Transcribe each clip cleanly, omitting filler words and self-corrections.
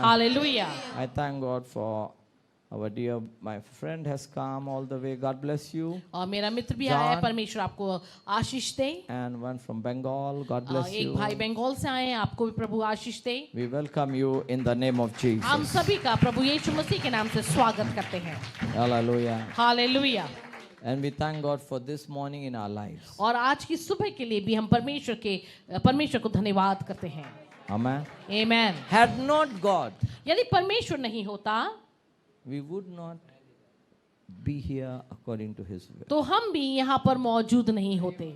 Hallelujah. I thank God for our dear, my friend has come all the way. God bless you. और मेरा मित्र भी आया है, John. परमेश्वर आपको आशीष दे। And one from Bengal. God bless एक you. भाई बंगाल से आए हैं, आपको भी प्रभु आशीष दे। We welcome you in the name of Jesus. हम सभी का प्रभु यीशु मसीह के नाम से स्वागत करते हैं। Hallelujah. Hallelujah. And we thank God for this morning in our lives. और आज की सुबह के लिए भी हम परमेश्वर को धन्यवाद करते हैं। Amen. Amen. Had not God, यदि परमेश्वर नहीं होता we would not be here according to His will. तो हम भी यहाँ पर मौजूद नहीं होते।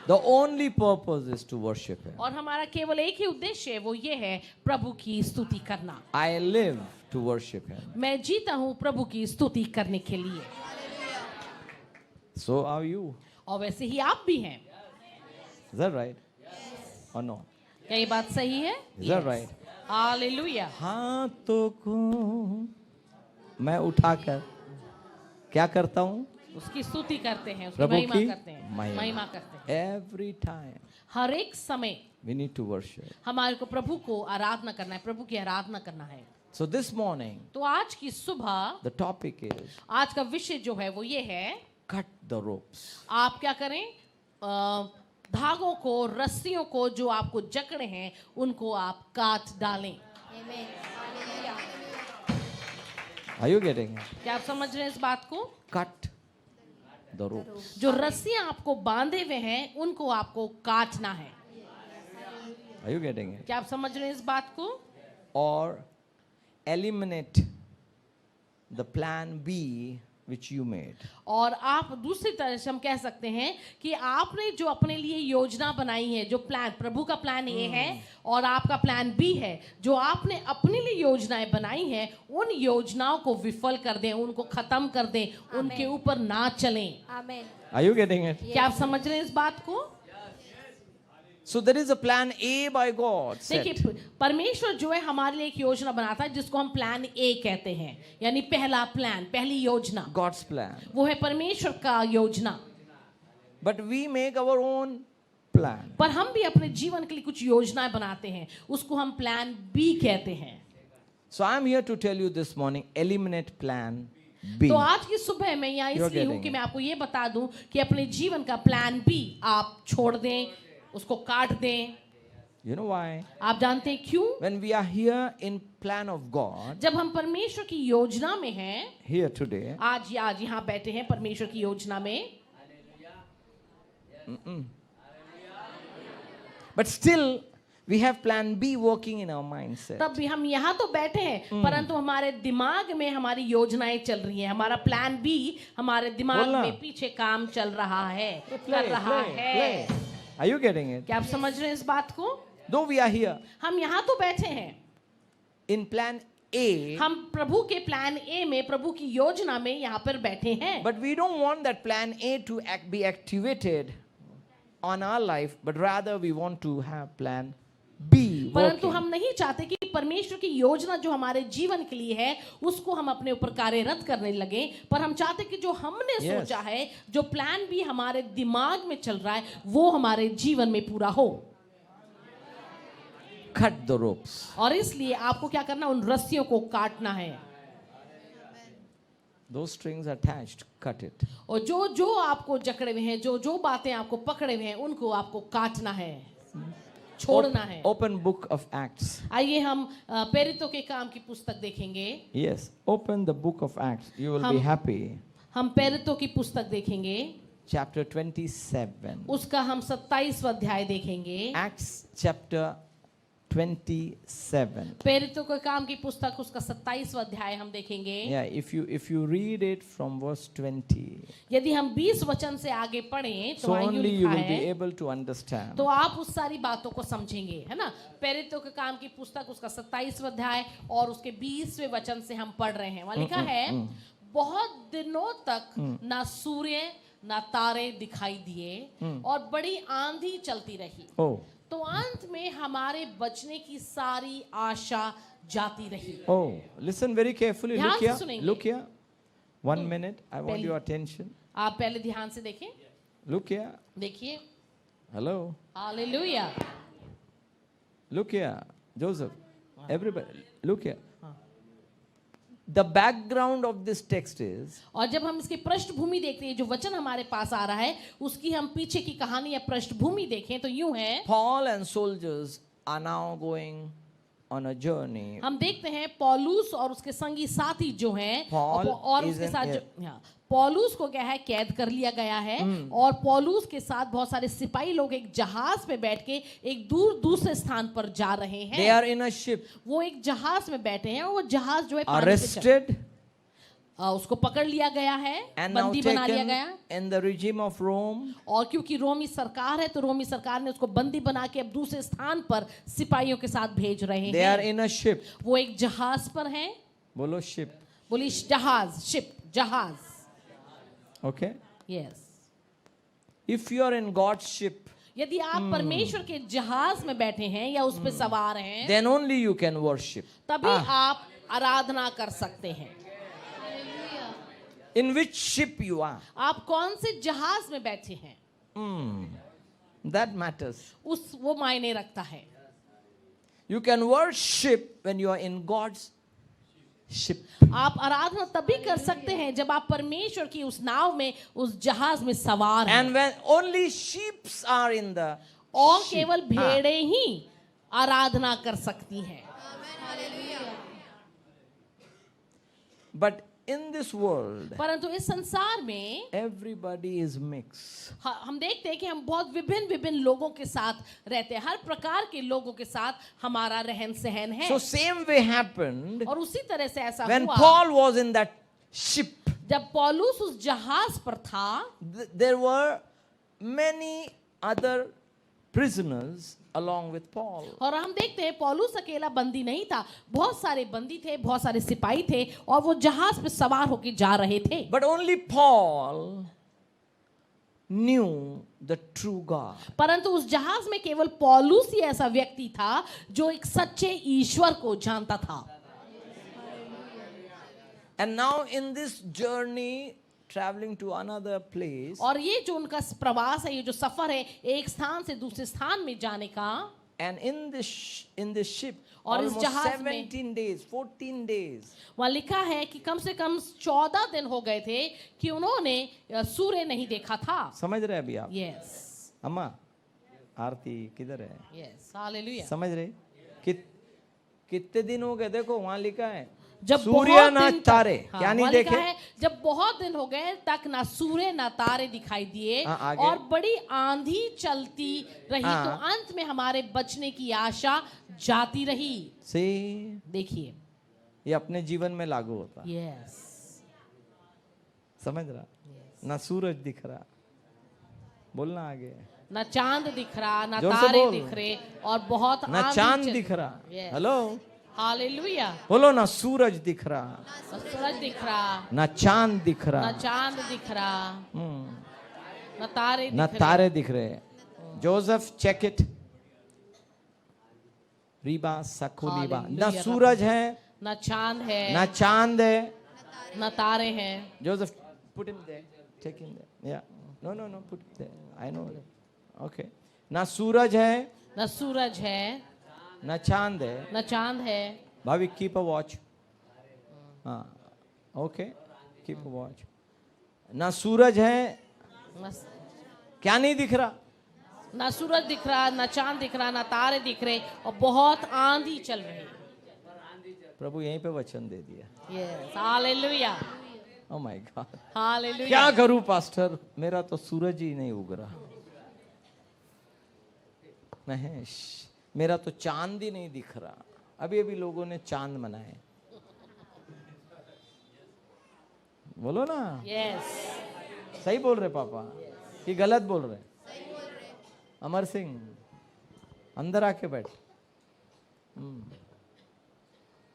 The only purpose is to worship Him. और हमारा केवल एक ही उद्देश्य है, वो ये है प्रभु की स्तुति करना। I live to worship Him. मैं जीता हूँ प्रभु की स्तुति करने के लिए। So are you. और वैसे ही आप भी हैं। Is that right? Or no? क्या ये बात सही है? Is that right? हालेलुया। हाथों को मैं उठाकर क्या करता हूँ? उसकी स्तुति करते हैं, उसकी प्रभु महिमा की करते हैं, महिमा करते हैं। Every time हर एक समय we need to worship. हमारे को प्रभु को आराधना करना है, प्रभु की आराधना करना है। So this morning तो आज की सुबह the topic is आज का विषय जो है वो ये है, cut the ropes. आप क्या करें? धागों को, रस्सियों को जो आपको जकड़े हैं उनको आप काट डालें। Are you getting it? क्या आप समझ रहे हैं इस बात को? Cut the ropes. जो रस्सियां आपको बांधे हुए हैं उनको आपको काटना है। Are you getting it? क्या आप समझ रहे हैं इस बात को? Or eliminate the plan B which you made. और आप दूसरी तरह से हम कह सकते हैं कि आपने जो अपने लिए योजना बनाई है, जो प्लान, प्रभु का प्लान ए है और आपका प्लान बी है, जो आपने अपने लिए योजनाएं बनाई हैं उन योजनाओं को विफल कर दें, उनको खत्म कर दें, उनके ऊपर ना चलें। Are you getting it? क्या आप समझ रहे हैं इस बात को? So there is a plan A by God. set. देखिए, परमेश्वर जो है हमारे लिए एक योजना बनाता है जिसको हम प्लान ए कहते हैं, यानी पहला प्लान, पहली योजना। God's plan. वो है परमेश्वर का योजना। But we make our own plan. पर हम भी अपने जीवन के लिए कुछ योजनाएं बनाते हैं, उसको हम प्लान बी कहते हैं। So I am here to tell you this morning, eliminate plan B. तो आज की सुबह मैं यहाँ You're इसलिए हूँ getting कि it. मैं आपको ये बता दूं कि अपने जीवन का प्लान बी आप छोड़ दें, उसको काट दें। You know why? आप जानते हैं क्यों? When we are here in plan of God, जब हम परमेश्वर की योजना में हैं, here today, आज यहाँ बैठे हैं परमेश्वर की योजना में, but still we have plan B working in our mindset. तब भी हम यहाँ तो बैठे हैं परंतु हमारे दिमाग में हमारी योजनाएं चल रही हैं, हमारा प्लान बी हमारे दिमाग बोलना। में पीछे काम चल रहा है, Play, कर रहा play, है। play. Are you getting it? क्या आप समझ रहे हैं इस बात को? Though we are here हम यहाँ तो बैठे हैं, in plan A, हम प्रभु के प्लान ए में, प्रभु की योजना में यहाँ पर बैठे हैं, but we don't want that plan A to be activated on our life, but rather we want to have plan B परंतु working. हम नहीं चाहते कि परमेश्वर की योजना जो हमारे जीवन के लिए है उसको हम अपने ऊपर कार्यरत करने लगे, पर हम चाहते कि जो हमने Yes. सोचा है, जो प्लान भी हमारे दिमाग में चल रहा है, वो हमारे जीवन में पूरा हो। Cut the ropes. और इसलिए आपको क्या करना, उन रस्सियों को काटना है। Those strings attached, cut it. और जो जो आपको जकड़े हुए हैं, जो जो बातें आपको पकड़े हुए हैं, उनको आपको काटना है, छोड़ना है। Open book of Acts. आइए हम प्रेरितों के काम की पुस्तक देखेंगे। Yes, open the book of Acts. You will be happy. हम प्रेरितों की पुस्तक देखेंगे, Chapter 27. उसका हम 27वां अध्याय देखेंगे। Acts chapter 27. प्रेरितों के काम की पुस्तक उसका 27वां अध्याय हम देखेंगे। Yeah, if you read it from verse 20, यदि हम 20 वचन से आगे पढ़ें तो so वहाँ यूं only you लिखा will be है, able to understand. तो आप उस सारी बातों को समझेंगे, है ना। प्रेरितों के काम की पुस्तक उसका 27वां अध्याय और उसके 20वें वचन से हम पढ़ रहे हैं। वहाँ लिखा है, बहुत दिनों तक ना सूर्य ना तारे दिखाई दिए और बड़ी आंधी चलती रही, Oh, तो अंत में हमारे बचने की सारी आशा जाती रही। oh, listen very carefully. ध्यान Look से here. सुनेंगे। Look here. 1 minute. I want पहले- your attention. आप पहले ध्यान से देखें, Look here. देखिए। Hello. Hallelujah. Look here. Joseph. Everybody, look here. The background of this text is और जब हम इसकी पृष्ठभूमि देखते हैं, जो वचन हमारे पास आ रहा है, उसकी हम पीछे की कहानी या पृष्ठभूमि देखें तो यूं है, Paul and soldiers are now going on a journey. हम देखते हैं पौलुस और उसके संगी साथी जो हैं, Paul और is उसके an साथ जो, हाँ, पौलुस को क्या है, कैद कर लिया गया है, और पौलुस के साथ बहुत सारे सिपाही लोग एक जहाज पे बैठ के एक दूसरे स्थान पर जा रहे हैं। They are in a ship, वो एक जहाज में बैठे हैं, और वो जहाज जो है पानी पे arrested उसको पकड़ लिया गया है, and now बंदी बना लिया taken गया, in the regime of Rome. और क्योंकि रोमी सरकार है तो रोमी सरकार ने उसको बंदी बना के अब दूसरे स्थान पर सिपाहियों के साथ भेज रहे They are हैं। in a ship. वो एक जहाज पर हैं, Bolo ship. बोली जहाज, शिप, जहाज। Okay. Yes, If you are in God's ship, यदि आप परमेश्वर के जहाज में बैठे हैं या उस पे सवार हैं, then only you can worship. तभी आप आराधना कर सकते हैं। In which ship you are, आप कौन से जहाज में बैठे हैं, that matters. वो मायने रखता है। You can worship when you are in God's ship. आप आराधना तभी कर सकते हैं जब आप परमेश्वर की उस नाव में, उस जहाज में सवार हैं, And when only sheep are in the और ship. केवल भेड़ें ही आराधना कर सकती हैं। But in this world, परंतु इस संसार में everybody is mixed. हम देखते हैं कि हम बहुत विभिन्न विभिन्न लोगों के साथ रहते हैं, हर प्रकार के लोगों के साथ हमारा रहन सहन है। So same way happened और उसी तरह से ऐसा when हुआ Paul was in that ship. जब पौलुस उस जहाज पर था, There were many other prisoners along with Paul. और हम देखते हैं पौलुस अकेला बंदी नहीं था, बहुत सारे बंदी थे, बहुत सारे सिपाही थे, और वो जहाज पे सवार होके जा रहे थे। But only Paul knew the true God. परंतु उस जहाज में केवल पौलुस ही ऐसा व्यक्ति था जो एक सच्चे ईश्वर को जानता था। And now in this journey traveling to another place, और ये जो उनका प्रवास है, ये जो सफर है एक स्थान से दूसरे स्थान में जाने का, and in this ship और इस almost जहाज में 17 days, 14 days, वहाँ लिखा है कि कम से कम 14 दिन हो गए थे कि उन्होंने सूर्य नहीं देखा था। समझ रहे अभी आप? यस, अम्मा आरती किधर है? Yes, hallelujah. समझ रहे कितने दिन हो गए? देखो वहां लिखा है जब सूर्य बहुत ना दिन तारे, हाँ, क्या नहीं वहाँ देखे? लिखा है, जब बहुत दिन हो गए तक ना सूर्य ना तारे दिखाई दिए, आगे? और बड़ी आंधी चलती रही, हाँ। तो अंत में हमारे बचने की आशा जाती रही। से देखिए, ये अपने जीवन में लागू होता है। यस, समझ रहा? ना सूरज दिख रहा, बोलना आगे, ना चांद दिख रहा, ना जोर से तारे बोल। दिख रहे, और बहुत ना आंधी चांद चल- दिख रहा। Yes. Hello, hallelujah. बोलो ना सूरज दिख रहा, ना सूरज दिख रहा, ना चांद दिख ना रहा, चांद दिख रहा, हम्म, ना तारे ना दिख रहे। तारे दिख रहे। जोसेफ चेक इट, रीबा सखुलीबा, ना Hallelujah. सूरज है, ना चांद है, ना चांद है। ना तारे हैं। Joseph, put him there. Take him there. Yeah. No, put it there. I know. Okay. ना सूरज है, ना सूरज है, ना चांद है। ना चांद है। भाभी, keep a watch. हाँ. Okay. Keep a watch. ना सूरज है, ना, क्या नहीं दिख रहा? ना सूरज दिख रहा, ना चांद दिख रहा, ना तारे दिख रहे, और बहुत आंधी चल रही। प्रभु यहीं पे वचन दे दिया। Yes, hallelujah, Oh my God. Hallelujah. क्या करूं पास्टर, मेरा तो सूरज ही नहीं उग रहा। महेश, मेरा तो चांद ही नहीं दिख रहा। अभी अभी लोगों ने चांद मनाए, बोलो ना। यस, सही बोल रहे पापा कि गलत बोल रहे? अमर सिंह अंदर आके बैठ।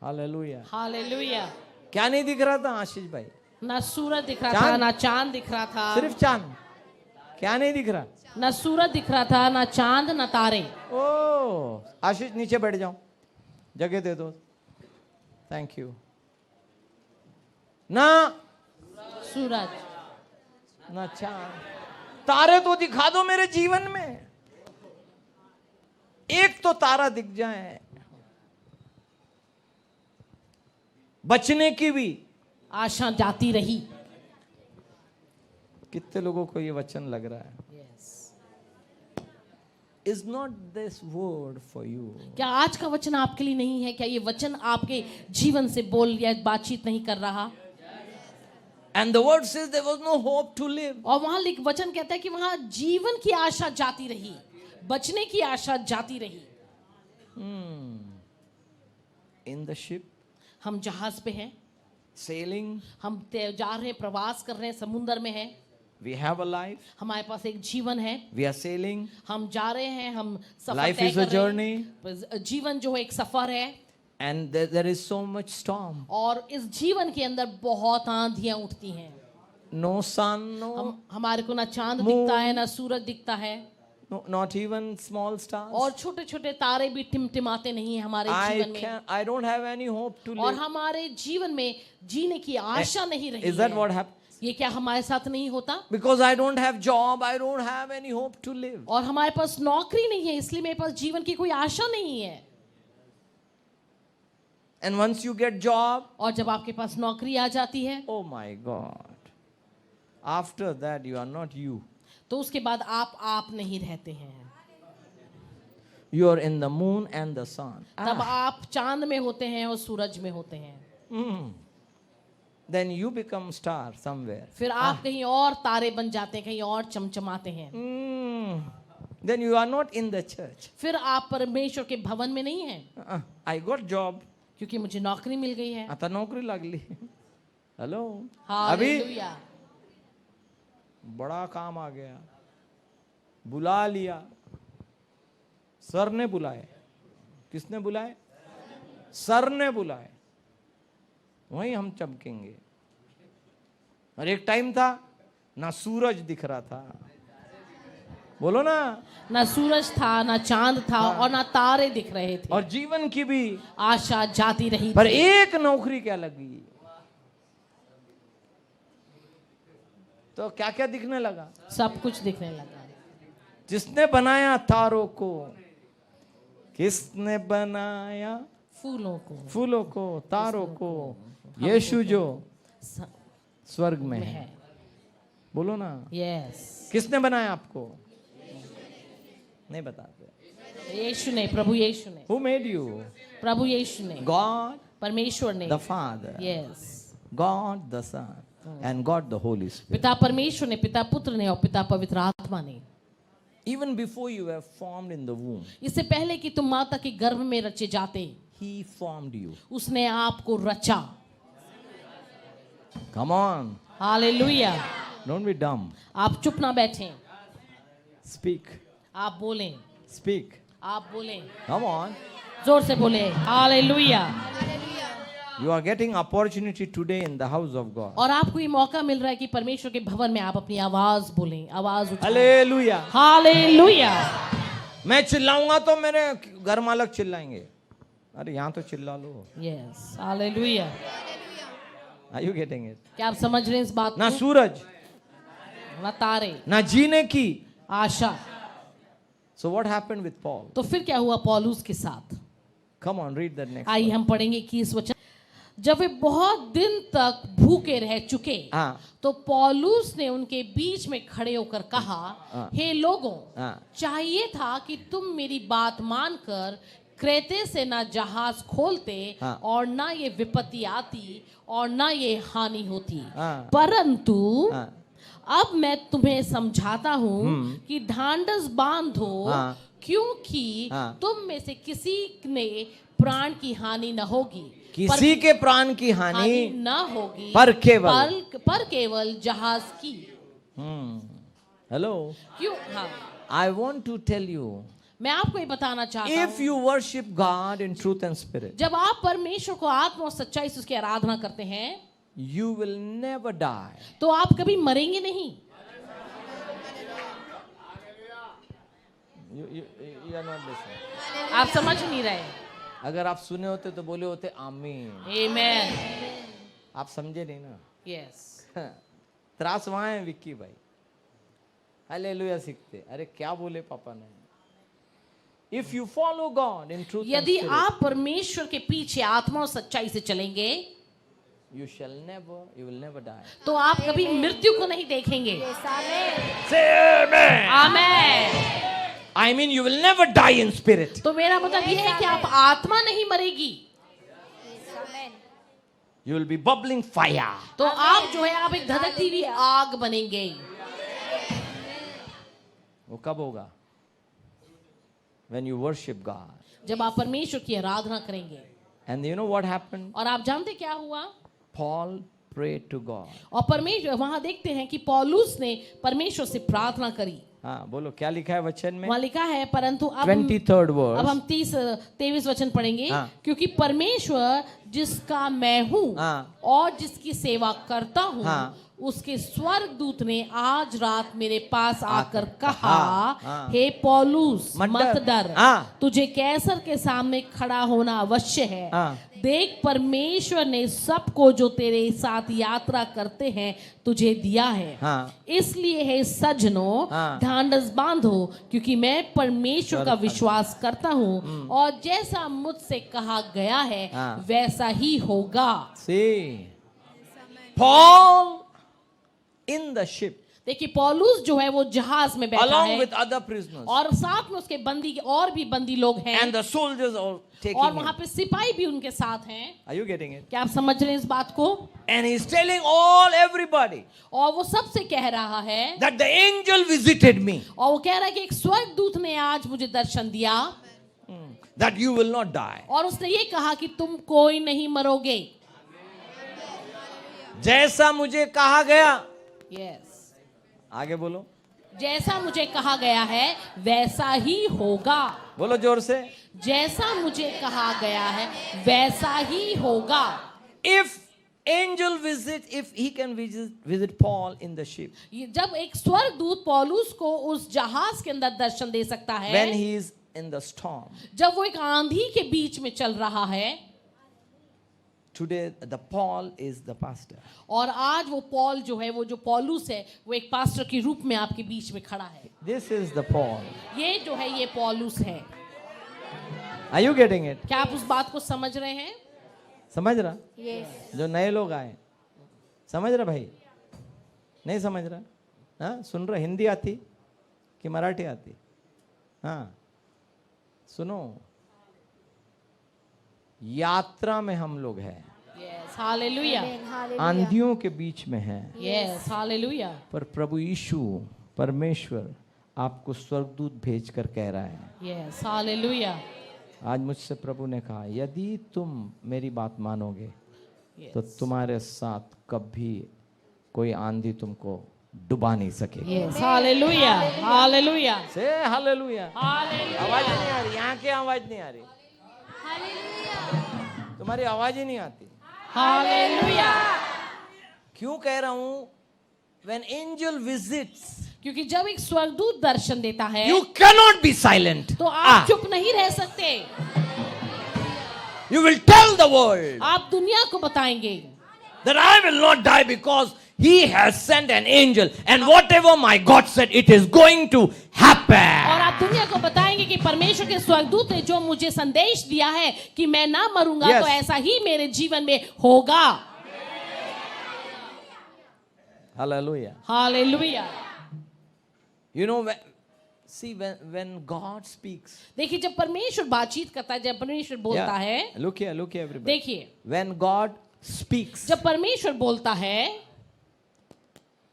हालेलुया। हालेलुया। क्या नहीं दिख रहा था आशीष भाई? ना सूरज दिख रहा था, चांद? ना चांद दिख रहा था। सिर्फ चांद? क्या नहीं दिख रहा? ना सूरज दिख रहा था, ना चांद, ना तारे। ओ आशीष, नीचे बैठ जाओ, जगह दे दो। Thank you. ना सूरज, ना चांद, तारे तो दिखा दो मेरे जीवन में, एक तो तारा दिख जाए। बचने की भी आशा जाती रही। कितने लोगों को ये वचन लग रहा है? Is not this word for you? क्या आज का वचन आपके लिए नहीं है? क्या ये वचन आपके जीवन से बोल या बातचीत नहीं कर रहा? And the word says there was no hope to live. और वहां वचन कहता है कि वहां जीवन की आशा जाती रही, बचने की आशा जाती रही। In the ship, हम जहाज पे हैं, sailing, हम जा रहे हैं, प्रवास कर रहे हैं, समुद्र में हैं, we have a life, हमारे पास एक जीवन है, we are sailing. हम जा रहे हैं, हम सफर Life तय is a कर रहे journey. हैं। जीवन जो है एक सफर है, And there is so much storm. और इस जीवन के अंदर बहुत आंधियां उठती हैं। No sun, no, हमारे को ना चांद Moon. दिखता है, ना सूरज दिखता है, no, not even small stars. और छोटे छोटे तारे भी टिमटिमाते नहीं हैं हमारे जीवन में। I don't have any hope to और live. हमारे जीवन में जीने की आशा नहीं रही Is that है। what happens? ये क्या हमारे साथ नहीं होता? Because I don't have job, I don't have any hope to live. और हमारे पास नौकरी नहीं है, इसलिए मेरे पास जीवन की कोई आशा नहीं है। And once you get job, और जब आपके पास नौकरी आ जाती है, oh my God. After that you are not you. तो उसके बाद आप नहीं रहते हैं। You are in the moon and the sun. तब आप चांद में होते हैं और सूरज में होते हैं। Then you become star somewhere. फिर आप कहीं और तारे बन जाते हैं, कहीं और चमचमाते हैं। Then you are not in the church. फिर आप परमेश्वर के भवन में नहीं हैं। I got job. क्योंकि मुझे नौकरी मिल गई है। आता नौकरी लागली. हेलो, अभी हालेलुया। बड़ा काम आ गया, बुला लिया, सर ने बुलाए। किसने बुलाए? सर ने बुलाए। वहीं हम चमकेंगे। और एक टाइम था ना सूरज दिख रहा था, बोलो ना, ना सूरज था, ना चांद था, और ना तारे दिख रहे थे, और जीवन की भी आशा जाती रही पर थी। एक नौकरी क्या लगी तो क्या क्या दिखने लगा? सब कुछ दिखने लगा। जिसने बनाया तारों को, किसने बनाया फूलों को, फूलों को, तारों को? यीशु जो स- स्वर्ग में में है। है। बोलो ना, यस, किसने बनाया आपको? नहीं बताते। यीशु ने, प्रभु यीशु ने, Who made you? प्रभु यीशु ने, God परमेश्वर ने। the Father, yes, God the Son, and God the Holy Spirit. पिता परमेश्वर ने, पिता पुत्र ने और पिता पवित्र आत्मा ने। Even before you were formed in the womb, इससे पहले कि तुम माता के गर्भ में रचे जाते, He formed you. उसने आपको रचा। Come on, hallelujah. don't be dumb. आप चुप ना बैठें, Speak, आप बोलें, speak. आप बोलें, Come on. जोर से बोलें। Hallelujah. You are getting opportunity today in the house of God. और आपको ये मौका मिल रहा है कि परमेश्वर के भवन में आप अपनी आवाज बोलें, आवाज उठाएं। Hallelujah. हालेलुया। मैं चिल्लाऊंगा तो मेरे घर मालक चिल्लाएंगे। अरे यहाँ तो चिल्ला लो। Yes, hallelujah. Are you getting it? क्या आप समझ रहे हैं इस बात ना को? सूरज, ना तारे, ना जीने की। आशा। So what happened with Paul? तो फिर क्या हुआ पौलुस के साथ? Come on, read the next. आइए हम पढ़ेंगे कि इस वचन, जब वे बहुत दिन तक भूखे रह चुके, हाँ। तो पौलुस ने उनके बीच में खड़े होकर कहा, हे लोगों, हाँ। चाहिए था कि तुम मेरी बात मानकर क्रेते से ना जहाज खोलते, हाँ। और ना ये विपत्ति आती, और ना ये हानि होती। हाँ। परंतु हाँ। अब मैं तुम्हें समझाता हूँ कि ढांढस बांधो, हाँ। क्योंकि हाँ। तुम में से किसी ने प्राण की हानि न होगी। किसी के प्राण की हानि न होगी, पर केवल पर केवल जहाज की। हेलो, क्यों? हाँ, I want to tell you, मैं आपको ये बताना चाहता if हूँ, you worship God in truth and spirit, जब आप परमेश्वर को आत्मा और सच्चाई से उसकी आराधना करते हैं, you will never die. तो आप कभी मरेंगे नहीं। You are not listening. आप समझ नहीं रहे। अगर आप सुने होते तो बोले होते आमीन। आमेन। आप समझे नहीं ना। यस, त्रास वहां है विक्की भाई। हालेलुया सीखते, अरे क्या बोले पापा ने। If you follow God in truth and यदि spirit, आप परमेश्वर के पीछे आत्मा और सच्चाई से चलेंगे, you will never die. तो आप कभी मृत्यु को नहीं देखेंगे। Say amen. Amen. I mean, you will never die in spirit. तो मेरा मतलब ये है कि आप आत्मा नहीं मरेगी, You will be bubbling fire. तो आप जो है आप एक धधकती हुई आग बनेंगे। वो कब होगा? When you worship God. जब आप परमेश्वर की आराधना करेंगे। And you know what happened? और आप जानते क्या हुआ? Paul prayed to God. और परमेश्वर, वहां देखते हैं कि पौलुस ने परमेश्वर से प्रार्थना करी। हाँ, बोलो क्या लिखा है वचन में? वहां लिखा है, परंतु अब 23rd verse. अब हम 23 वचन पढ़ेंगे। हाँ। क्योंकि परमेश्वर जिसका मैं हूँ हाँ। और जिसकी सेवा करता हूँ, हाँ। उसके स्वर्गदूत ने आज रात मेरे पास आकर कहा, हाँ। हे पौलुस मत डर, हाँ। तुझे कैसर के सामने खड़ा होना अवश्य है। हाँ। देख, परमेश्वर ने सबको जो तेरे साथ यात्रा करते हैं तुझे दिया है। हाँ। इसलिए हे सज्जनों, हाँ। ढांढस बांधो, क्योंकि मैं परमेश्वर का विश्वास करता हूँ और जैसा मुझसे कहा गया है हाँ। वैसा ही होगा। See, Paul in the ship देखिए, पौलुस जो है वो जहाज में बैठा along है with other prisoners और साथ में उसके बंदी और भी बंदी लोग हैं and the soldiers are taking और him. वहां पे सिपाही भी उनके साथ हैं। Are you getting it? क्या आप समझ रहे हैं इस बात को? And he's telling everybody और वो सबसे कह रहा है that the angel visited me, और वो कह रहा है कि एक स्वर्गदूत ने आज मुझे दर्शन दिया that you will not die. और उसने ये कहा कि तुम कोई नहीं मरोगे। जैसा मुझे कहा गया, यस, आगे बोलो, जैसा मुझे कहा गया है वैसा ही होगा। बोलो जोर से, जैसा मुझे कहा गया है वैसा ही होगा। if he can visit Paul in the ship जब एक स्वर्गदूत पौलुस को उस जहाज के अंदर दर्शन दे सकता है when he is in the storm, जब वो एक आंधी के बीच में चल रहा है, today the Paul is the pastor. और आज वो पॉल जो है, वो जो पौलुस है, वो एक पास्टर के रूप में आपके बीच में खड़ा है। This is the Paul. ये जो है ये पौलुस है। Are you getting it? क्या आप उस बात को समझ रहे हैं? समझ रहा? यस। जो नए लोग आए, समझ रहा भाई? नहीं समझ रहा? हाँ, सुन रहा? हिंदी आती कि मराठी आती? हाँ, सुनो, यात्रा में हम लोग हैं, यस, हालेलुया, आंधियों के बीच में हैं, यस, हालेलुया। पर प्रभु यीशु परमेश्वर आपको स्वर्गदूत भेजकर कह रहा है, यस, हालेलुया। आज मुझसे प्रभु ने कहा, यदि तुम मेरी बात मानोगे तो तुम्हारे साथ कभी कोई आंधी तुमको डुबा नहीं सकेगी। यस, हालेलुया, हालेलुया, से हालेलुया। हालेलुया। आवाज नहीं आ रही, यहाँ की आवाज नहीं आ रही, तुम्हारी आवाज ही नहीं आती। हालेलुया। क्यों कह रहा हूं? When angel visits, क्योंकि जब एक स्वर्गदूत दर्शन देता है you cannot be silent. तो आप चुप नहीं रह सकते। You will tell the world आप दुनिया को बताएंगे that I will not die because he has sent an angel and whatever my God said, it is going to happen. और आप दुनिया को बताएंगे कि परमेश्वर के स्वर्गदूत ने जो मुझे संदेश दिया है कि मैं ना मरूंगा, Yes. तो ऐसा ही मेरे जीवन में होगा। Hallelujah. Hallelujah. You know, when God speaks, देखिए, जब परमेश्वर बातचीत करता है, जब परमेश्वर बोलता है, look here everybody. देखिए, When God speaks, जब परमेश्वर बोलता है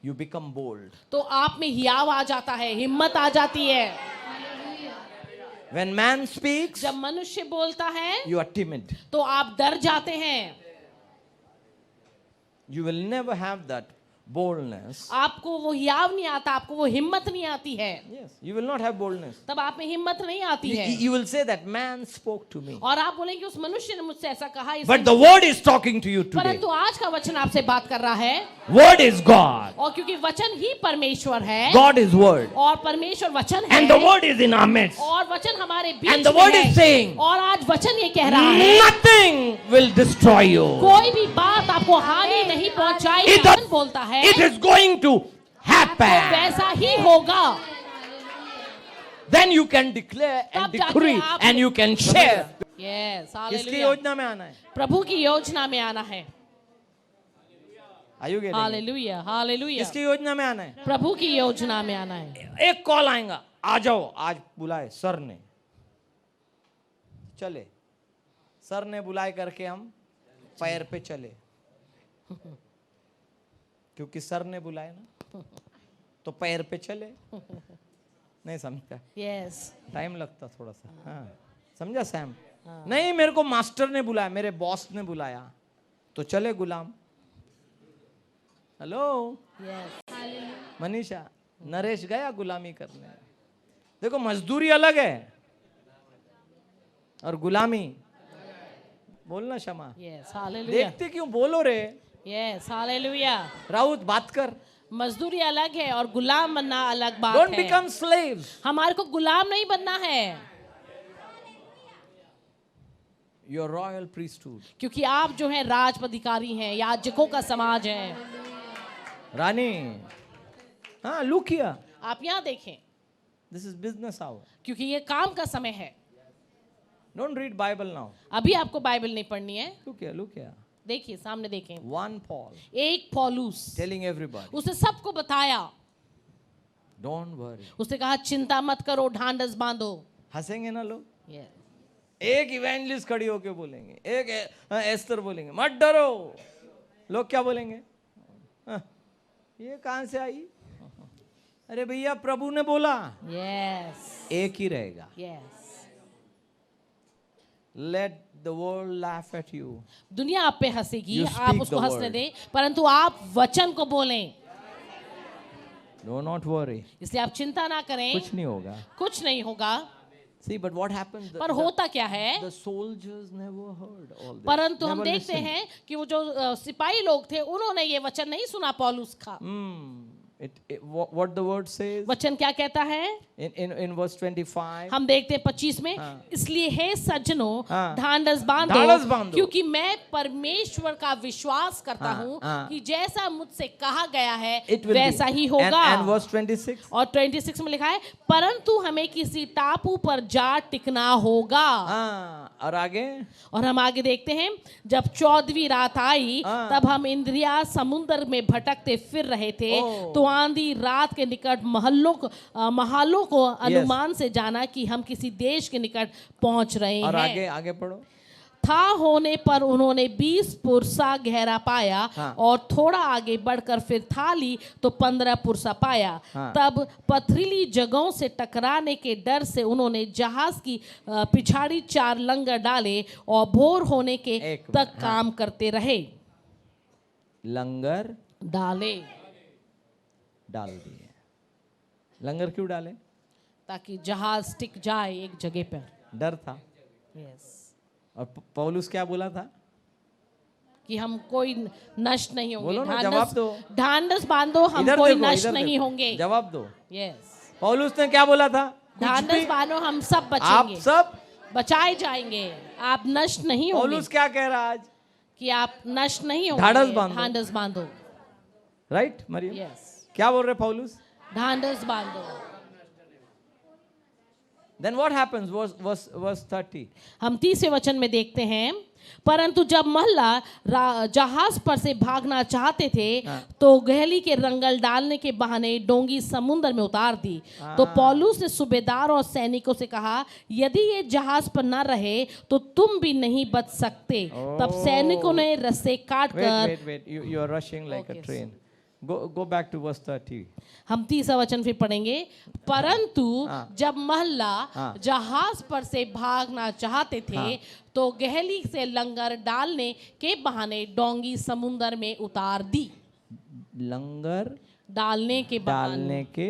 you become bold. तो आप में हियाव आ जाता है, हिम्मत आ जाती है। When man speaks, जब मनुष्य बोलता है you are timid. तो आप डर जाते हैं। You will never have that boldness. आपको वो हियाव नहीं आता, आपको वो हिम्मत नहीं आती है। Yes, you will not have boldness. तब आप में हिम्मत नहीं आती है। You will say that man spoke to me. और आप बोलेंगे उस मनुष्य ने मुझसे ऐसा कहा। But the word is talking to you today. परंतु आज का वचन आपसे बात कर रहा है। Word is God. और क्योंकि वचन ही परमेश्वर है, God is word. और परमेश्वर वचन है, And the word is in our midst. और वचन हमारे बीच And the में word है। is saying, और आज वचन ये कह रहा है, nothing will destroy you. कोई भी बात आपको हानि नहीं पहुंचाएगी। It does- वचन बोलता है It is going to तो happen. वैसा ही होगा। Then you can declare and तब जाके decree आप- and you can share. Yes, किसकी हालेलुया। योजना में आना है? प्रभु की योजना में आना है। Are you getting it? Hallelujah, hallelujah. किसकी योजना में आना है? प्रभु की योजना में आना है। एक कॉल आएगा, आ जाओ, आज बुलाए सर ने, चले। सर ने बुलाए करके हम पैर पे चले, क्योंकि सर ने बुलाया ना, तो पैर पे चले। नहीं समझा? यस। टाइम लगता थोड़ा सा। हाँ, समझा सैम? नहीं, मेरे को मास्टर ने बुलाया, मेरे बॉस ने बुलाया, तो चले गुलाम। Hello yes. मनीषा, नरेश गया गुलामी करने। देखो, मजदूरी अलग है और गुलामी। बोलना क्षमा। Yes, hallelujah. देखते क्यों, बोलो रे। Yes, hallelujah. राउत बात कर। मजदूरी अलग है और गुलाम बनना अलग बात डोंट है। Become slaves. हमारे को गुलाम नहीं बनना है, योर रॉयल प्रीस्टहुड। क्योंकि आप जो है राज अधिकारी हैं, याजकों का समाज है। रानी, हाँ, लुक हियर, आप यहाँ देखें, दिस इज बिजनेस आवर। क्योंकि ये काम का समय है। Don't read Bible now. अभी आपको बाइबल नहीं पढ़नी है। Look here. देखिए, सामने देखें। वन पॉल एक पौलुस टेलिंग एवरीबॉडी, उसने सबको बताया। Don't worry. उसने कहा चिंता मत करो, ढांढस बांधो। हंसेंगे ना लोग? Yes. एक इवेंजलिस्ट खड़ी होके बोलेंगे, एक एस्तर बोलेंगे मत डरो। लोग क्या बोलेंगे? हाँ, ये कहां से आई? अरे भैया, प्रभु ने बोला। Yes. एक ही रहेगा। Yes. Let the world laugh at you. दुनिया आप पे हंसेगी, You आप speak उसको the हंसने word. दें, परंतु आप वचन को बोलें। Do not worry. इसलिए आप चिंता ना करें, कुछ नहीं होगा। कुछ नहीं होगा। See, but what happens? पर होता क्या है? The soldiers never heard all this. परंतु हम Never देखते listened. हैं कि वो जो सिपाही लोग थे, उन्होंने ये वचन नहीं सुना पौलुस का। What the word says वचन क्या कहता है? in verse 25? हम देखते हैं 25 में, हाँ। इसलिए हे सज्जनों, हाँ। ढांढस ढाढ़स बांधो, बांधो। क्योंकि मैं परमेश्वर का विश्वास करता हाँ, हूँ हाँ। कि जैसा मुझसे कहा गया है It will वैसा be. ही होगा। And verse 26? और 26 में लिखा है, परंतु हमें किसी टापू पर जा टिकना होगा। हाँ, और आगे? और हम आगे देखते हैं, जब 14वीं रात आई, हाँ। तब हम इंद्रिया समुद्र में भटकते फिर रहे थे, ओह। तो आंधी रात के निकट महालों को अनुमान से जाना कि हम किसी देश के निकट पहुंच रहे और हैं। आगे आगे पढ़ो। था होने पर उन्होंने 20 पुरसा गहरा पाया, हाँ। और थोड़ा आगे बढ़कर फिर था ली तो 15 पुरसा पाया। हाँ। तब पथरीली जगहों से टकराने के डर से उन्होंने जहाज की पिछाड़ी 4 लंगर डाले और भोर होने के एक तक मिनट, हाँ। काम करते रहे। लंगर डाले, डाल दिए। लंगर क्यों डाले? ताकि जहाज टिक जाए एक जगह पर। डर था। यस, और पौलुस क्या बोला था? कि हम कोई नष्ट नहीं होंगे। बोलो ना, जवाब दो। ढांढस बांधो, हम इधर कोई देखो, नष्ट इधर नहीं देखो। होंगे। जवाब दो। यस, पौलुस ने क्या बोला था? कुछ ढांढस भी, बांधो, हम सब आप बचेंगे, सब। बचाए जाएंगे, आप नष्ट नहीं होंगे। पौलुस क्या कह रहा आज? कि आप नष्ट नहीं होंगे। ढांढस बांधो। ढांढस बांधो। राइट मरियम? यस, क्या बोल रहे पौलुस? ढांढस बांधो। Then what happens? Verse 30. हम 30वें वचन में देखते हैं, परंतु जब महला जहाज पर से भागना चाहते थे, हाँ। तो गहली के रंगल डालने के बहाने डोंगी समुद्र में उतार दी। तो पौलुस ने सूबेदार और सैनिकों से कहा, यदि ये जहाज पर न रहे तो तुम भी नहीं बच सकते। तब सैनिकों ने रस्से काट कर, Wait. You are rushing like Okay, a train. Go back to verse 30. हम 30वां वचन फिर पढ़ेंगे, परंतु हाँ। जब महला हाँ। जहाज पर से भागना चाहते थे, हाँ। तो गहली से लंगर डालने के बहाने डोंगी समुद्र में उतार दी। लंगर डालने के डालने के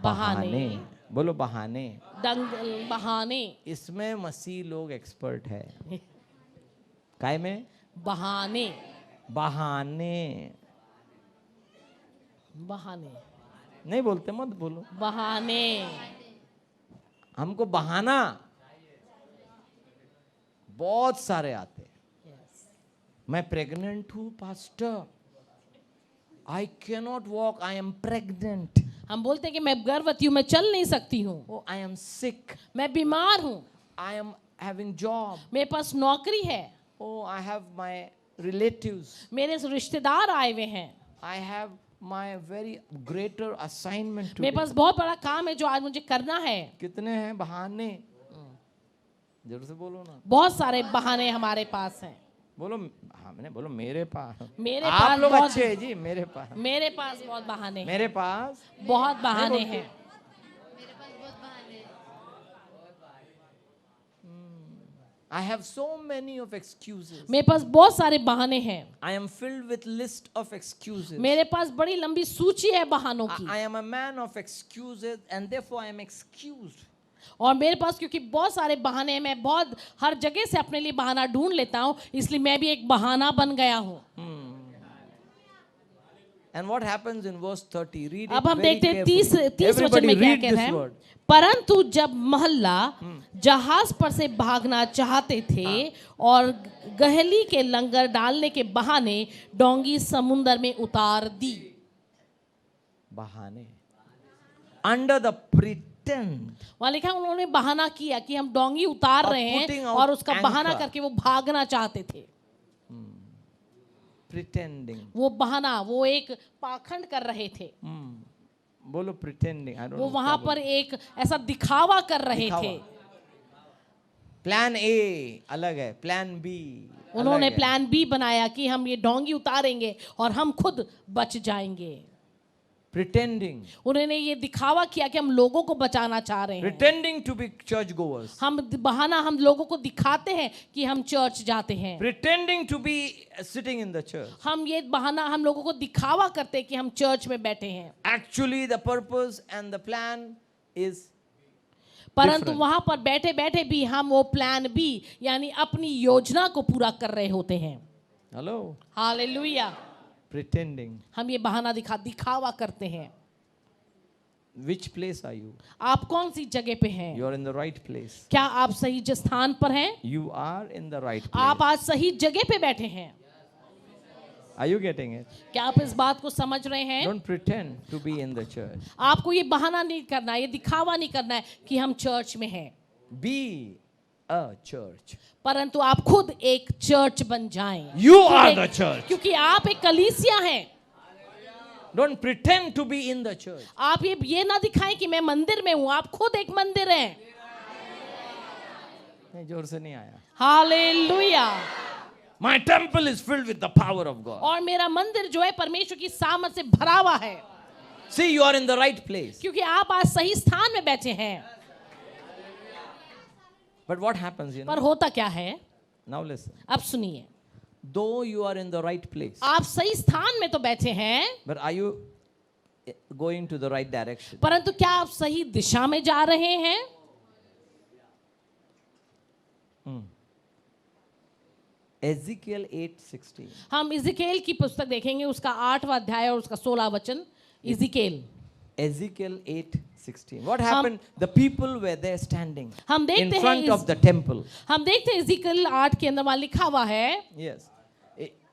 बहाने। बहाने। बोलो बहाने। बहाने। इसमें मसीह लोग एक्सपर्ट है। काय में? बहाने। बहाने। बहाने नहीं बोलते, मत बोलो। बहाने। हमको बहाना बहुत सारे आते। मैं प्रेग्नेंट हूं pastor, I can not walk, I am pregnant. हम बोलते हैं कि मैं गर्भवती हूं, मैं चल नहीं सकती हूँ। ओ आई एम सिक, मैं बीमार हूँ, आई एम हैविंग जॉब, मेरे पास नौकरी है, ओ आई हैव माय रिलेटिव्स। मेरे रिश्तेदार आए हुए हैं। I have my very greater assignment today. मेरे पास बहुत बड़ा काम है जो आज मुझे करना है। कितने हैं बहाने? जरूर से बोलो ना। बहुत सारे बहाने हमारे पास हैं। बोलो, हाँ मैंने बोलो मेरे पास। मेरे आप पास लोग बहुत- अच्छे हैं जी। मेरे पास बहुत बहाने हैं। मेरे पास बहुत बहाने हैं। I have so many of excuses. मेरे पास बहुत सारे बहाने हैं। I am filled with list of excuses. मेरे पास बड़ी लंबी सूची है बहानों की। I am a man of excuses and therefore I am excused. और मेरे पास क्योंकि बहुत सारे बहाने हैं, मैं बहुत हर जगह से अपने लिए बहाना ढूंढ लेता हूँ, इसलिए मैं भी एक बहाना बन गया हूँ। And what happens in verse 30? Read it अब हम very देखते हैं carefully. 30 वचन Everybody में क्या read कहता this है। word. परंतु जब महल्ला जहाज पर से भागना चाहते थे और गहली के लंगर डालने के बहाने डोंगी समुद्र में उतार दी। बहाने under the pretend वहां लिखा है उन्होंने बहाना किया कि हम डोंगी उतार रहे putting हैं out और उसका बहाना anchor. करके वो भागना चाहते थे। pretending. वो बहाना, वो एक पाखंड कर रहे थे। बोलो pretending. I don't वो know वहां क्या पर एक ऐसा दिखावा कर रहे दिखावा। थे। प्लान ए अलग है, प्लान बी उन्होंने प्लान बी बनाया कि हम ये डोंगी उतारेंगे और हम खुद बच जाएंगे। pretending उन्होंने ये दिखावा किया कि हम लोगों को बचाना चाह रहे हैं। pretending to be church goers, हम बहाना हम लोगों को दिखाते हैं कि हम चर्च जाते हैं। pretending to be sitting in the church. हम ये बहाना हम लोगों को दिखावा करते हैं कि हम चर्च में बैठे हैं, Actually the purpose and the plan is परंतु different. वहां पर बैठे बैठे भी हम वो प्लान बी यानी अपनी योजना को पूरा कर रहे होते हैं। hello hallelujah. pretending. हम ये बहाना दिखावा करते हैं। Which place are you? आप कौन सी जगह पे हैं? You are in the right place. क्या आप सही स्थान पर हैं? You are in the right आप place. आज सही जगह पे बैठे हैं। Are you getting it? क्या आप इस बात को समझ रहे हैं? Don't pretend to be in the church. आपको ये बहाना नहीं करना है, ये दिखावा नहीं करना है कि हम चर्च में हैं, Be a church. परंतु आप खुद एक चर्च बन जाएं। You खुद are एक- the church. क्योंकि आप एक कलीसिया हैं। Don't pretend to be in the church. आप ये ना दिखाएं कि मैं मंदिर में हूं, आप खुद एक मंदिर हैं। नहीं, जोर से नहीं आया. Hallelujah. My temple is filled with the power of God. और मेरा मंदिर जो है परमेश्वर की सामर्थ से भरा हुआ है। See, you are in the right place. क्योंकि आप आज सही स्थान में बैठे हैं। But what happens, you पर know? होता क्या है? Now listen. अब सुनिए, Though you are in the right place, आप सही स्थान में तो बैठे हैं, but are you going to the right direction? परंतु क्या आप सही दिशा में जा रहे हैं? Ezekiel 8:16. हम इज़िकेल की पुस्तक देखेंगे, उसका 8वां अध्याय और उसका 16वां वचन। इज़िकेल Ezekiel 8:16. What happened? The people were there standing हम in देखते हैं front of the temple. हम देखते हैं इज़िकेल 8 के अंदर वहां लिखा हुआ है, Yes.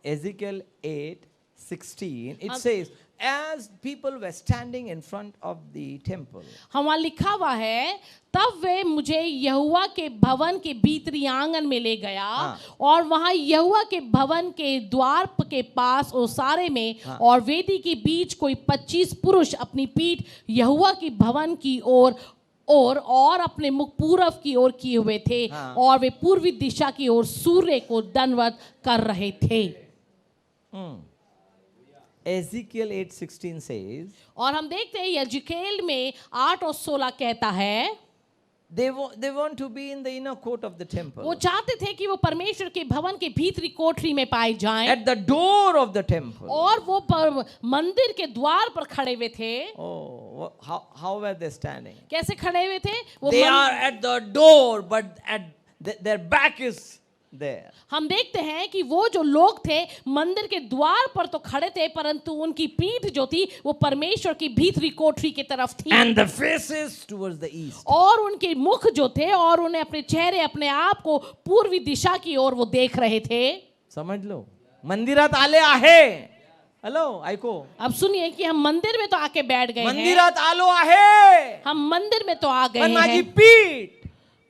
Ezekiel 8:16. It हम- says, as people were standing in front of the temple, हम वहां लिखा हुआ है, तब वे मुझे यहोवा के भवन के भीतरी आंगन में ले गया और वहां यहोवा के भवन के द्वार के पास ओसारे में और वेदी के बीच कोई 25 पुरुष अपनी पीठ यहोवा की भवन की और अपने मुख पूरब की ओर किए हुए थे और वे पूर्वी दिशा की ओर सूर्य को दंडवत कर रहे थे। Ezekiel 8:16 says, और हम देखते हैं यजकेल में 8 और 16 कहता है, they want to be in the inner court of the temple, वो चाहते थे कि वो परमेश्वर के भवन के भीतरी कोठरी में पाए जाएं at the door of the temple. और वो मंदिर के द्वार पर खड़े हुए थे। Oh, how were they standing? कैसे खड़े हुए थे? वो They are at the door, but their back is there. हम देखते हैं कि वो जो लोग थे मंदिर के द्वार पर तो खड़े थे, परंतु उनकी पीठ जो थी वो परमेश्वर की भीतरी कोठरी की तरफ थी And the faces towards the east. और उनके मुख जो थे और उन्हें अपने चेहरे अपने आप को पूर्वी दिशा की ओर वो देख रहे थे। समझ लो, मंदिरात आले आहे. हेलो ऐको, अब सुनिए कि हम मंदिर में तो आके बैठ गए हैं, मंदिरात आलो आहे, हम मंदिर में तो आ गए पण माझी हैं, पीठ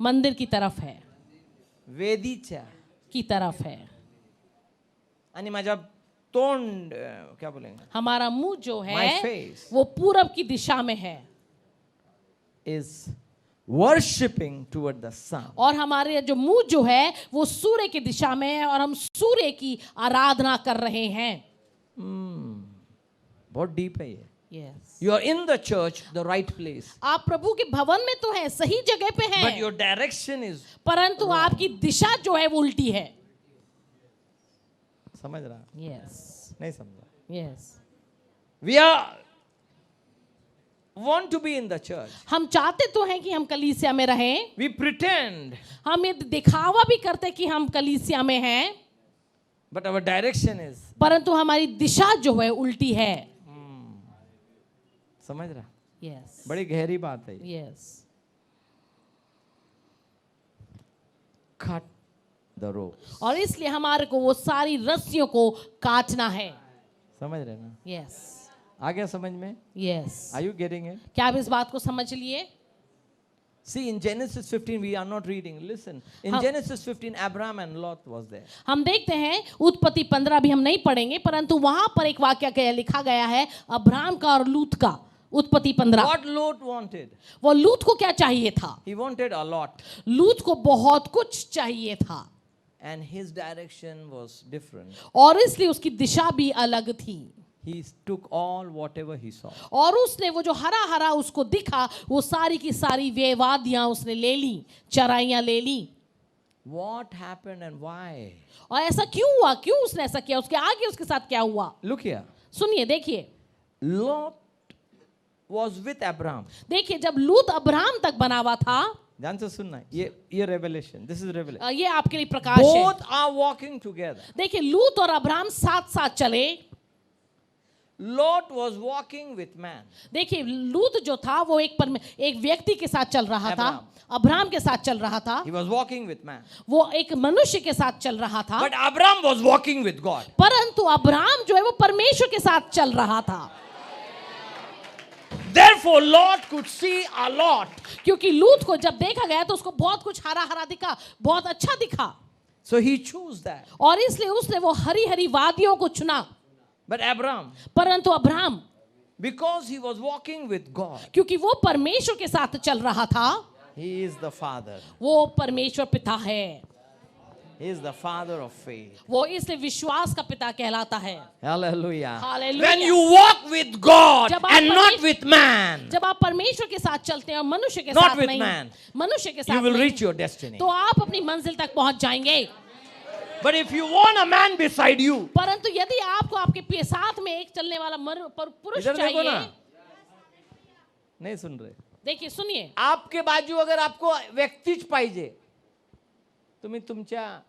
मंदिर की तरफ है, वेदीच्या की तरफ है आणि माझ्या तोंड क्या बोलेंगे, हमारा मुंह जो My है face वो पूरब की दिशा में है is worshipping toward the sun. और हमारे जो मुंह जो है वो सूर्य की दिशा में है और हम सूर्य की आराधना कर रहे हैं। बहुत डीप है ये। Yes. You are in the church, the right place, आप प्रभु के भवन में तो हैं, सही जगह पे but हैं, your direction is, परंतु आपकी दिशा जो है वो उल्टी है। समझ रहा? Yes. नहीं समझा? Yes. We want to be in the church. हम चाहते तो हैं कि हम कलीसिया में रहें, We pretend, हम ये दिखावा भी करते हैं कि हम कलीसिया में हैं, but our direction is, परंतु हमारी दिशा जो है उल्टी है। समझ रहा? Yes. बड़ी गहरी बात है ये। Yes. Cut the rope. और इसलिए हमारे को वो सारी रस्सियों को काटना है। समझ रहे ना? Yes. आ गया समझ में? Yes. Are you getting it? क्या आप इस बात को समझ लिए? See, in Genesis 15, we are not reading. Listen, in Genesis 15, Abraham and Lot was there. हम देखते हैं उत्पत्ति 15 भी हम नहीं पढ़ेंगे, परंतु वहां पर एक वाक्य लिखा गया है अब्राहम का और लूत का। उत्पत्ति 15। What Lot wanted? वो लूत को क्या चाहिए था? He wanted a lot, लूत को बहुत कुछ चाहिए था and his direction was different. और इसलिए उसकी दिशा भी अलग थी। He took all whatever he saw. और उसने वो जो हरा हरा उसको दिखा वो सारी की सारी वेवादियां उसने ले ली, चराइयां ले ली। What happened and why? और ऐसा क्यों हुआ? क्यों उसने ऐसा किया? उसके आगे उसके साथ क्या हुआ? Look here. सुनिए, देखिए, Lot was with Abraham. देखिए, जब लूत अब्राहम तक बना हुआ था, ध्यान से सुनना, ये revelation. This is revelation. ये आपके लिए प्रकाश है। Both are walking together. देखिए, लूत और अब्राहम साथ साथ चले। Lot was walking with man. देखिए, लूत जो था वो एक व्यक्ति के साथ चल रहा था, अब्राहम के साथ चल रहा था। He was walking with man. वो एक मनुष्य के साथ चल रहा था, But Abraham was walking with God. परंतु अब्राहम जो है वो परमेश्वर के साथ चल रहा था। Therefore, Lot could see a lot. क्योंकि लूत को जब देखा गया तो उसको बहुत कुछ हरा हरा दिखा, बहुत अच्छा दिखा, So he chose that. और इसलिए उसने वो हरी हरी वादियों को चुना। But Abraham, परंतु Abraham, because he was walking with God, क्योंकि वो परमेश्वर के साथ चल रहा था, he is the father. वो परमेश्वर पिता है, He is the father of faith. वो इसलिए विश्वास का पिता कहलाता है। Hallelujah. Hallelujah. When you walk with God जब आप and not with man, जब आप परमेश्वर के साथ चलते हैं और मनुष्य के Not साथ with नहीं, man. मनुष्य के you साथ will नहीं, reach your destiny. तो आप अपनी मंजिल तक पहुंच जाएंगे। But if you want a man beside you, परंतु यदि आपको आपके साथ में एक चलने वाला पुरुष इधर देखो ना, चाहिए, नहीं सुन रहे, देखिए, सुनिए, आपके बाजू अगर आपको व्यक्तीच पाहिजे, तुम्ही तुमच्या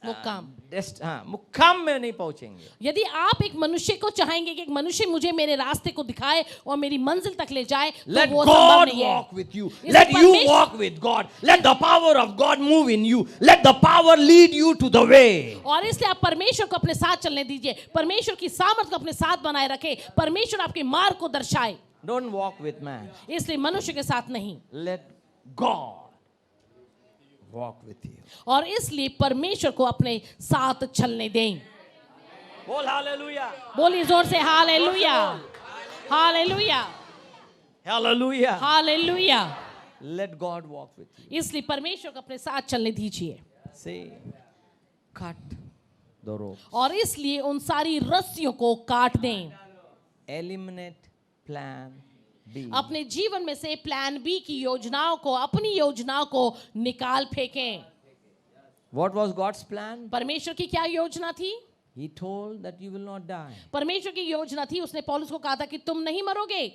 मुक्काम में नहीं पहुंचेंगे। यदि आप एक मनुष्य को चाहेंगे कि एक मनुष्य मुझे मेरे रास्ते को दिखाए और मेरी मंजिल तक ले जाए, तो Let वो संभव God नहीं है। walk with you. Let you walk with God. Let the power of God move in you. Let the power lead you to the way. और इसलिए आप परमेश्वर को अपने साथ चलने दीजिए, परमेश्वर की सामर्थ को अपने साथ बनाए रखे, परमेश्वर आपके मार्ग को दर्शाए। Don't walk with man. इसलिए मनुष्य के साथ नहीं, Let God walk with you. और इसलिए परमेश्वर को अपने साथ चलने दें। बोल हालेलुया, बोलिए जोर से, hallelujah, hallelujah, hallelujah, hallelujah. Let God walk with you. इसलिए परमेश्वर को अपने साथ चलने दीजिए। Say, cut the rope. और इसलिए उन सारी रस्सियों को काट दें। Eliminate plan B. अपने जीवन में से प्लान बी की योजनाओं को, अपनी योजनाओं को निकाल फेंकें। What was God's plan? परमेश्वर की क्या योजना थी? He told that you will not die. परमेश्वर की योजना थी, उसने पौलुस को कहा था कि तुम नहीं मरोगे,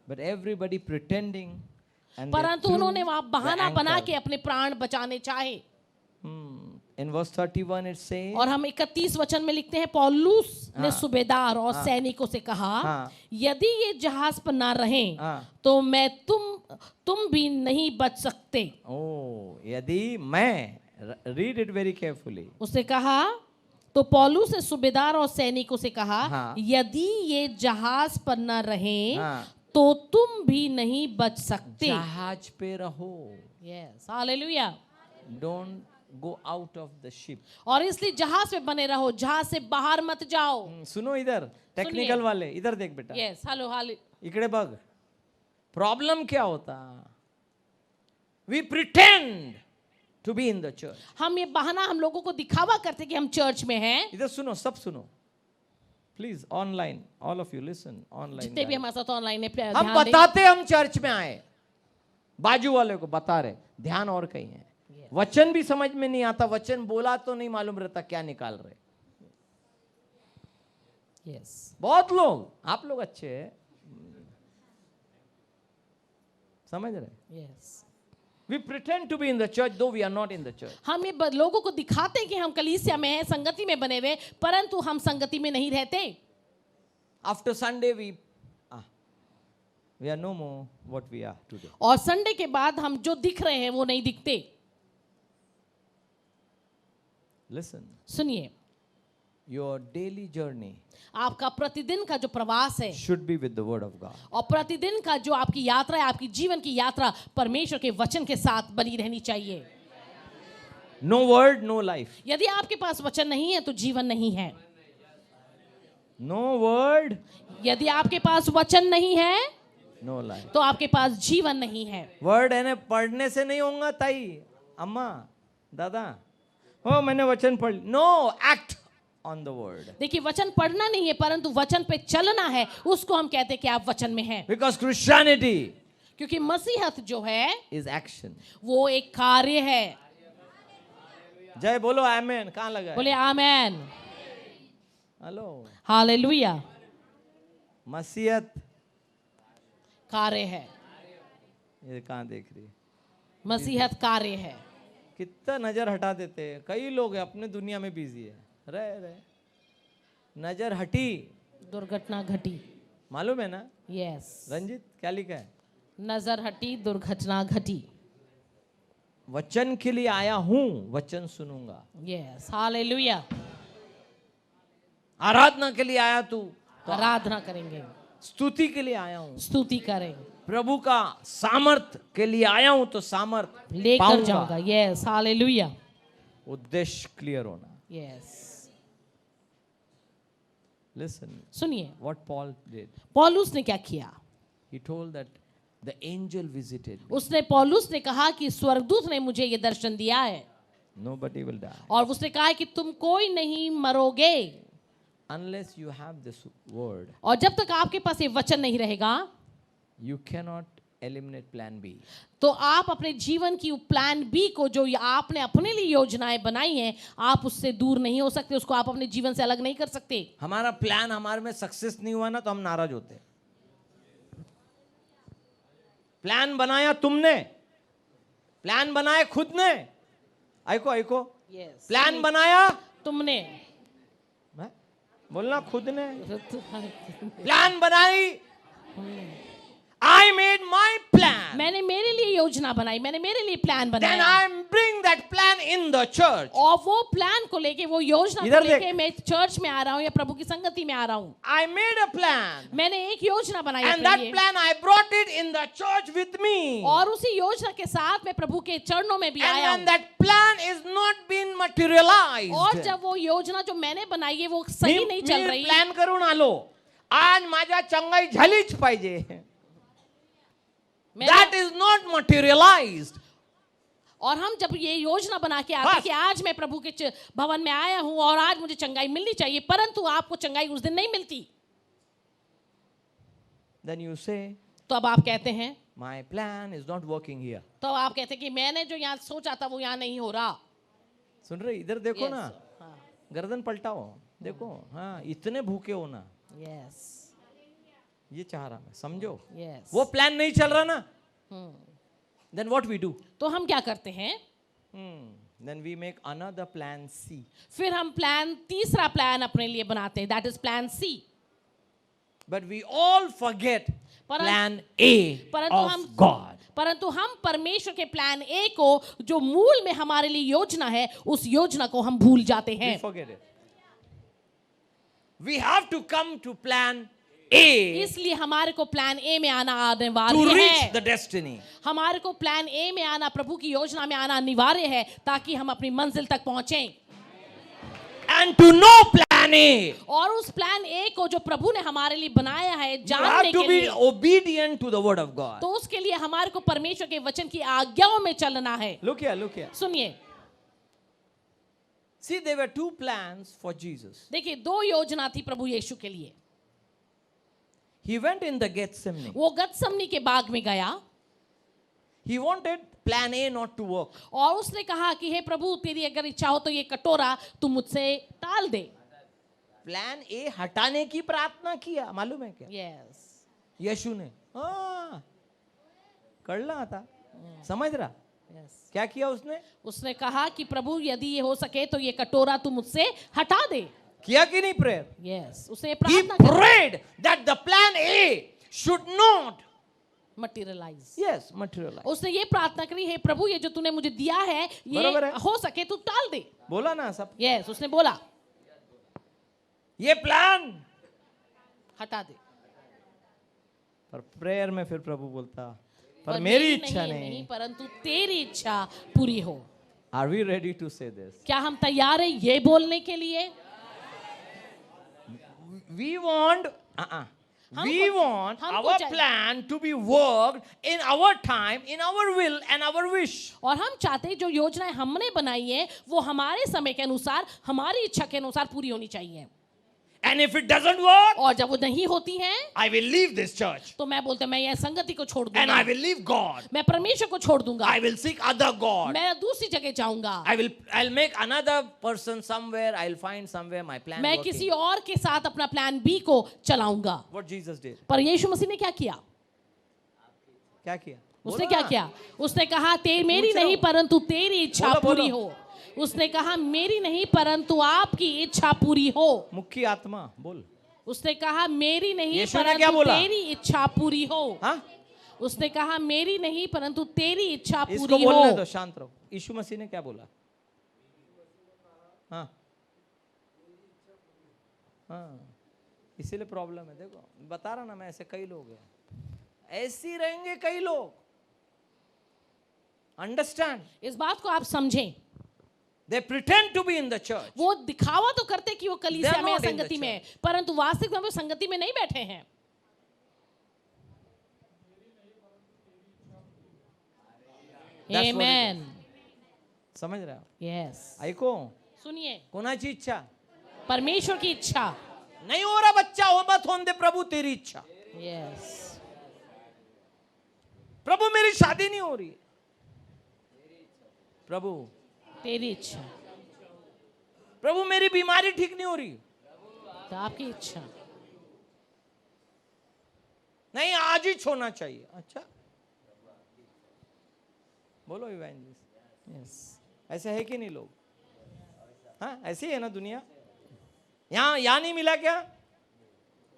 But everybody pretending and they परंतु threw उन्होंने वहां the बहाना बना anchor. के अपने प्राण बचाने चाहे। In verse 31 it says, और हम 31 वचन में लिखते हैं, पौलुस ने हाँ, सूबेदार और सैनिकों से कहा, हाँ, यदि ये जहाज पर ना रहें हाँ, तो मैं तुम भी नहीं बच सकते। oh, यदि मैं, read it very carefully. उसने कहा, तो पौलुस ने सूबेदार और सैनिकों से कहा, हाँ, यदि ये जहाज पर न रहें हाँ, तो तुम भी नहीं बच सकते। जहाज पे रहो. Yes, hallelujah. Don't go out of the ship. और इसलिए जहाज में बने रहो, जहाज से बाहर मत जाओ. सुनो इधर, टेक्निकल वाले इधर देख बेटा. Yes, hello hello. इकडे बघ. प्रॉब्लम क्या होता? We pretend to be in the church. हम ये बहाना हम लोगों को दिखावा करते कि हम चर्च में हैं. इधर सुनो, सब सुनो. Please online, all of you listen online. जितने भी हमारे साथ ऑनलाइन है, हम बताते हम चर्च में आए, बाजू वाले को बता रहे, ध्यान और कहीं है. वचन भी समझ में नहीं आता, वचन बोला तो नहीं मालूम रहता क्या निकाल रहे. यस, बहुत लोग, आप लोग अच्छे हैं, समझ रहे. Yes. We pretend to be in the church though we are not in the church. हम ये लोगों को दिखाते हैं कि हम कलीसिया में हैं, संगति में बने हुए, परंतु हम संगति में नहीं रहते. After Sunday we are no more what we are today. और संडे के बाद हम जो दिख रहे हैं वो नहीं दिखते. Listen, सुनिए, your daily journey आपका प्रतिदिन का जो प्रवास है should be with the word of God. और प्रतिदिन का जो आपकी यात्रा है, आपकी जीवन की यात्रा परमेश्वर के वचन के साथ बनी रहनी चाहिए. No word, no life. यदि आपके पास वचन नहीं है तो जीवन नहीं है. No word, यदि आपके पास वचन नहीं है no life. तो आपके पास जीवन नहीं है. वर्ड है ना, पढ़ने से नहीं होगा ताई, अम्मा, दादा. ओ मैंने वचन पढ़. No, act on the word. देखिए, वचन पढ़ना नहीं है परंतु वचन पे चलना है, उसको हम कहते हैं कि आप वचन में हैं. Because Christianity क्योंकि मसीहत जो है is action. वो एक कार्य है. जय बोलो, आमेन. कहाँ लगा है? बोले आमेन. हेलो. हालेलुया. मसीहत कार्य है. ये कहाँ देख रही है? मसीहत कार्य है. कितना नजर हटा देते हैं. कई लोग अपने दुनिया में बिजी है, रहे नजर हटी, दुर्घटना घटी. मालूम है ना? यस, रंजित क्या लिखा है? नजर हटी, दुर्घटना घटी. वचन के लिए आया हूं, वचन सुनूंगा. Yes, hallelujah. आराधना के लिए आया तू, आराधना करेंगे, स्तुति के लिए आया हूं, स्तुति करेंगे, प्रभु का सामर्थ के लिए आया हूं तो सामर्थ लेकर जाऊंगा. Yes, hallelujah. उद्देश्य क्लियर होना. यस. Listen, सुनिए, what Paul did. पौलुस ने क्या किया? He told that the angel visited me. उसने पौलुस ने कहा कि स्वर्गदूत ने मुझे ये दर्शन दिया है. Nobody will die और उसने कहा कि तुम कोई नहीं मरोगे unless you have this word. और जब तक आपके पास ये वचन नहीं रहेगा You cannot eliminate plan B. तो आप अपने जीवन की प्लान बी को, जो आपने अपने लिए योजनाएं बनाई हैं, आप उससे दूर नहीं हो सकते, उसको आप अपने जीवन से अलग नहीं कर सकते. हमारा प्लान हमारे में सक्सेस नहीं हुआ ना तो हम नाराज होते. प्लान बनाया तुमने, प्लान बनाया खुद ने. ऐको ऐको, प्लान बनाया तुमने, बोलना खुद ने. प्लान बनाई, I made my plan. मैंने मेरे लिए योजना बनाई, मैंने मेरे लिए प्लान Then बनाया. I bring that plan in the church. और वो प्लान को लेके, वो योजना को लेके मैं चर्च में आ रहा हूँ या प्रभु की संगति में आ रहा हूँ. I made a plan. मैंने एक योजना बनाई And अपने that लिए. plan I brought it in the church with me. और उसी योजना के साथ मैं प्रभु के चरणों में भी And आया when हूँ. that plan is not been materialized. और जब वो योजना जो मैंने बनाई है वो सही नहीं चल रही. प्लॅन करून आलो, आज माझ्या चंगाई झालीच पाहिजे. That is not materialized. और हम जब ये योजना बना के आते कि आज मैं प्रभु के भवन में आया हूं और आज मुझे चंगाई मिलनी चाहिए, परंतु आपको चंगाई उस दिन नहीं मिलती. Then you say, तो अब आप कहते हैं my plan is not working here. तो आप कहते हैं कि मैंने जो यहाँ सोचा था वो यहाँ नहीं हो रहा. सुन रहे, इधर देखो Yes, ना, हाँ. गर्दन पलटाओ, देखो. हाँ, इतने भूखे हो ना. Yes. ये चाह रहा मैं, समझो. Yes. वो प्लान नहीं चल रहा ना. Then what we do? तो हम क्या करते हैं? Then we make another plan C. फिर हम तीसरा प्लान अपने लिए बनाते हैं, that is plan C. But we all forget plan A of God. परंतु हम परमेश्वर के प्लान ए को, जो मूल में हमारे लिए योजना है, उस योजना को हम भूल जाते हैं. We forget it. We have to come to plan A इसलिए हमारे को प्लान ए में आना to अनिवार्य reach है। the destiny. हमारे को प्लान ए में आना, प्रभु की योजना में आना अनिवार्य है ताकि हम अपनी मंजिल तक पहुंचें। And to know plan A, और उस प्लान ए को जो प्रभु ने हमारे लिए बनाया है you have जानने to के be लिए, obedient to the word of God. तो उसके लिए हमारे को परमेश्वर के वचन की आज्ञाओं में चलना है। Look here, look here. सुनिए, See, there were two plans for Jesus. देखिए दो योजना थी प्रभु यीशु के लिए। He went in the Gethsemane. वो गतसमनी के बाग में गया He wanted plan A not to work. और उसने कहा कि हे प्रभु, तेरी अगर इच्छा हो तो ये कटोरा तू मुझसे टाल दे। प्लान ए हटाने की प्रार्थना किया, मालूम है क्या? यस, यीशु ने कर रहा था, समझ रहा? यस। क्या किया उसने? उसने कहा कि प्रभु यदि ये हो सके तो ये कटोरा तू मुझसे हटा दे। किया कि नहीं प्रेयर? यस, उसने He प्रार्थना की। prayed that the plan A should not, materialize, yes, materialize. उसने ये प्रार्थना करी, हे प्रभु ये जो तूने मुझे दिया है ये बराबर है। हो सके तू टाल दे। बोला ना सब, यस, उसने बोला ये प्लान। हटा दे। पर प्रेयर में फिर प्रभु बोलता, पर मेरी इच्छा नहीं। परंतु तेरी इच्छा पूरी हो। Are we ready to say this? क्या हम तैयार हैं ये बोलने के लिए? We want, we want हमको our चाहिए। plan to be worked in our time, in our will and our wish. और हम चाहते हैं जो योजनाएं हमने बनाई है वो हमारे समय के अनुसार, हमारी इच्छा के अनुसार पूरी होनी चाहिए। And if it doesn't work, और जब वो नहीं होती हैं I will leave this church तो मैं बोलते मैं यह संगति को छोड़ and I दूंगा, will leave God. मैं परमेश्वर को छोड़ दूंगा, I will seek other God. मैं दूसरी जगह जाऊंगा, I'll make another person somewhere. I'll find somewhere my plan मैं working. किसी और के साथ अपना प्लान बी को चलाऊंगा। What Jesus did? पर यीशु मसीह ने क्या किया? क्या किया? उसने बोलो क्या ना। किया? उसने कहा मेरी पूछ रहा नहीं हूँ। परंतु तेरी इच्छा बोलो, पूरी बोलो। हो। उसने कहा मेरी नहीं परंतु आपकी इच्छा पूरी हो। मुख्य आत्मा बोल। उसने कहा मेरी नहीं यीशु ने क्या परंतु बोला? तेरी इच्छा पूरी हो। हाँ? उसने कहा मेरी नहीं परंतु तेरी इच्छा इसको पूरी बोलने हो। दो, शांत रहो। यीशु मसीह ने क्या बोला? हाँ, हाँ, इसीलिए प्रॉब्लम है। देखो बता रहा ना मैं, ऐसे कई लोग हैं, ऐसे ही रहेंगे कई लोग। अंडरस्टैंड? इस बात को आप समझें। They pretend to be in the church. वो दिखावा तो करते कि वो कलीसिया They are में not in the संगति में, परंतु वास्तविक में वो संगति में नहीं बैठे हैं। That's what it Amen. समझ रहे हो? Yes. ऐको सुनिए, कोणाची इच्छा? परमेश्वर की इच्छा। नहीं हो रहा बच्चा, हो मत होने दे, प्रभु तेरी इच्छा। Yes. प्रभु मेरी शादी नहीं हो रही, प्रभु तेरी इच्छा, प्रभु मेरी बीमारी ठीक नहीं हो रही, तो आपकी इच्छा। नहीं आज ही छोड़ना चाहिए। अच्छा बोलो इवेंजलिस्ट। Yes. ऐसे है कि नहीं लोग? हाँ ऐसे ही है ना दुनिया। यहाँ नहीं मिला क्या?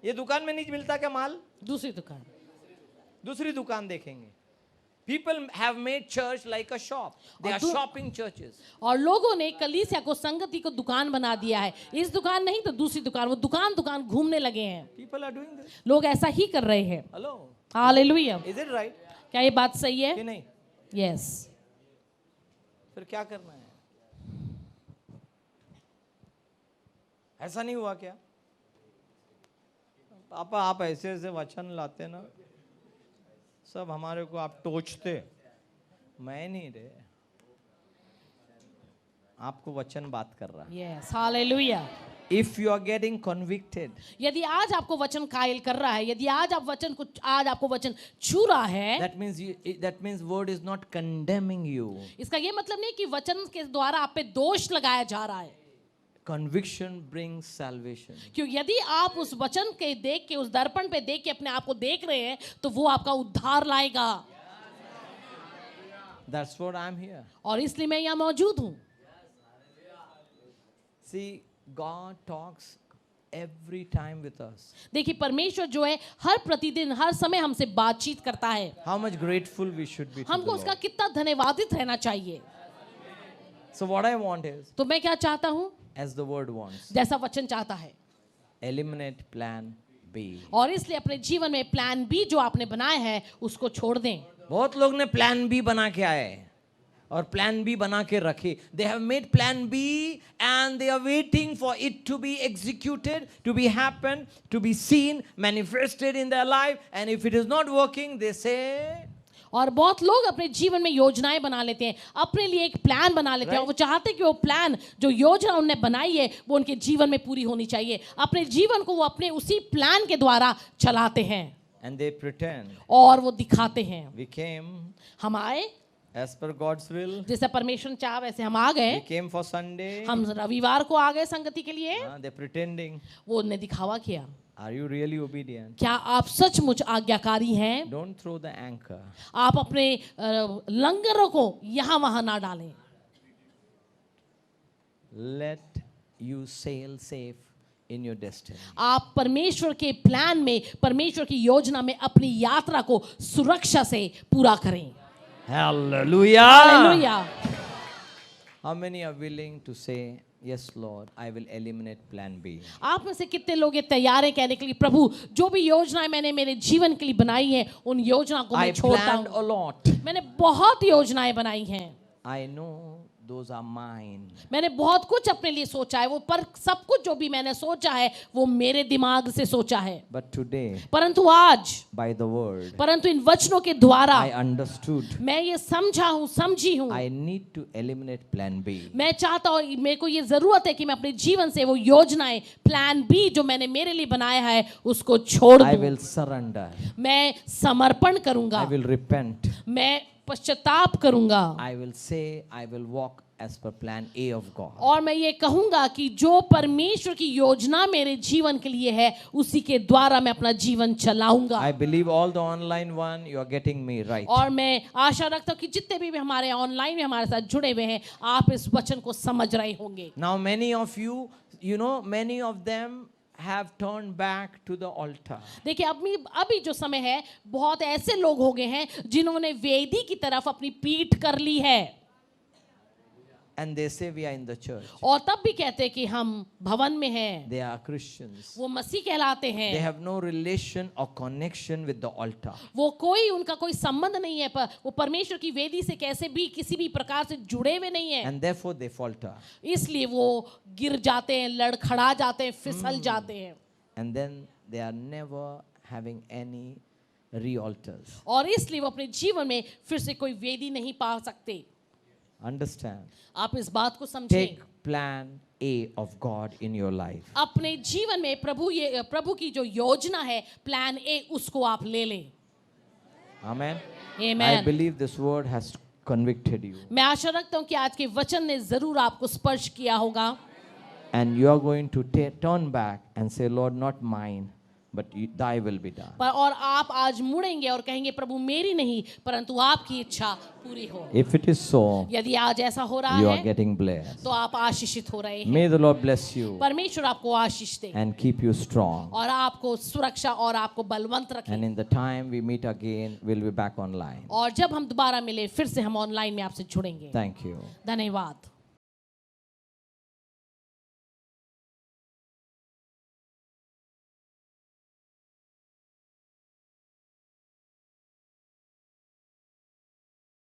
ये दुकान में नहीं मिलता क्या माल? दूसरी दुकान। दूसरी दुकान देखेंगे। People have made church like a shop. They are shopping churches. और लोगों ने कलीसिया को, संगति को दुकान बना दिया है। इस दुकान नहीं तो दूसरी दुकान, वो दुकान दुकान घूमने लगे हैं। People are doing this. लोग ऐसा ही कर रहे हैं। Hello. Hallelujah. Is it right? क्या ये बात सही है? कि नहीं? यस। फिर क्या करना है? ऐसा नहीं हुआ क्या? पापा आप ऐसे ऐसे वचन लाते ना, सब हमारे को आप टोचते। मैं नहीं रे, आपको वचन बात कर रहा। Yes, hallelujah. If you are getting convicted, यदि आज आपको वचन कायल कर रहा है, यदि आज आप वचन को, आज आपको वचन छू रहा है, that means word is not condemning you. इसका ये मतलब नहीं कि वचन के द्वारा आप पे दोष लगाया जा रहा है। Conviction brings salvation. क्यों? यदि आप उस वचन के देख के, उस दर्पण पे देख के अपने आप को देख रहे हैं तो वो आपका उद्धार लाएगा। That's what I'm here. और इसलिए मैं यहाँ मौजूद हूँ। See, God talks every time with us. देखिए परमेश्वर जो है हर प्रतिदिन, हर समय हमसे बातचीत करता है। How much grateful we should be to the हमको उसका Lord. कितना धन्यवादित रहना चाहिए। So what I want is, तो मैं क्या चाहता हूँ? as the word wants, जैसा वचन चाहता है, eliminate plan B. और इसलिए अपने जीवन में प्लान बी जो आपने बनाया है उसको छोड़ दें। बहुत लोग ने प्लान बी बना के आए और प्लान बी बना के रखे. They have made plan B and they are waiting for it to be executed, to be happen, to be seen, manifested in their life. And if it is not working, they say, और बहुत लोग अपने जीवन में योजनाएं बना लेते हैं, अपने लिए एक प्लान बना लेते हैं और वो चाहते हैं कि वो प्लान जो योजना उन्होंने बनाई है वो उनके जीवन में पूरी होनी चाहिए। अपने जीवन को वो अपने उसी प्लान के द्वारा चलाते हैं and they pretend. और वो दिखाते हैं। We came हम आए as per God's will. जैसे परमेश्वर चाह वैसे हम आ गए। We came for Sunday. हम रविवार को आ गए संगति के लिए। They're pretending. वो उन्हें दिखावा किया। Are you really obedient? क्या आप सचमुच आज्ञाकारी हैं? Don't throw the anchor. आप अपने लंगरों को यहाँ वहां ना डालें। Let you sail safe in your destiny. आप परमेश्वर के प्लान में, परमेश्वर की योजना में अपनी यात्रा को सुरक्षा से पूरा करें। Hallelujah. Hallelujah. How many are willing to say, yes Lord, I will eliminate plan B? आप में से कितने लोग ये तैयार हैं कहने के लिए, प्रभु जो भी योजनाएं मैंने मेरे जीवन के लिए बनाई हैं उन योजना को I मैं छोड़ता planned a हूँ। lot. मैंने बहुत योजनाएं बनाई हैं, I know those are mine. मैंने बहुत कुछ अपने लिए सोचा है, वो पर सब कुछ जो भी मैंने सोचा है वो मेरे दिमाग से सोचा है। But today, परंतु आज, by the word, परंतु इन वचनों के द्वारा I understood. मैं ये समझा हूँ, समझी हूँ। I need to eliminate plan B. मैं चाहता हूँ, मेरे को ये जरूरत है कि मैं अपने जीवन से वो योजनाएं, प्लान बी जो मैंने मेरे लिए बनाया है उसको छोड़ I दूं। will surrender. मैं समर्पण करूंगा, I will repent. मैं पश्चाताप करूंगा I will say, I will walk as per plan A of God. और मैं ये कहूंगा कि जो परमेश्वर की योजना मेरे जीवन के लिए है उसी के द्वारा मैं अपना जीवन चलाऊंगा। I believe all the online one, you are getting me right. और मैं आशा रखता हूँ कि जितने भी हमारे ऑनलाइन में हमारे साथ जुड़े हुए हैं आप इस वचन को समझ रहे होंगे। Now many of you, you know, many of them have turned back to the altar. देखिए अभी जो समय है बहुत ऐसे लोग हो गए हैं जिन्होंने वेदी की तरफ अपनी पीठ कर ली है And they say we are in the church. और तब भी कहते हैं कि हम भवन में हैं, They are Christians. वो मसीह कहलाते हैं। They have no relation or connection with the altar. वो कोई उनका कोई संबंध नहीं है, पर वो परमेश्वर की वेदी से कैसे भी किसी भी प्रकार से जुड़े हुए नहीं है, And therefore they falter. इसलिए वो गिर जाते हैं, लड़खड़ा जाते हैं, फिसल जाते हैं And then they are never having any re-altars. और इसलिए वो अपने जीवन में फिर से कोई वेदी नहीं पा सकते। Understand? आप इस बात को समझें। Take plan A of God in your life. अपने जीवन में प्रभु की जो योजना है प्लान ए उसको आप ले लें। Amen. Amen. I believe this word has convicted you. मैं आशा रखता हूँ कि आज के वचन ने जरूर आपको स्पर्श किया होगा And you are going to turn back and say, Lord, not mine, but thy will be done. और आप आज मुड़ेंगे और कहेंगे प्रभु मेरी नहीं परंतु आपकी इच्छा पूरी हो। If it is so, यदि आज ऐसा हो रहा you are है getting blessed. तो आप आशीषित हो रहे हैं। May the Lord bless you परमेश्वर आपको आशीष दे and keep you strong. और आपको सुरक्षा और आपको बलवंत रखे। And in the time we meet again, we'll be back online. और जब हम दोबारा मिले फिर से हम ऑनलाइन में आपसे जुड़ेंगे। Thank you. धन्यवाद।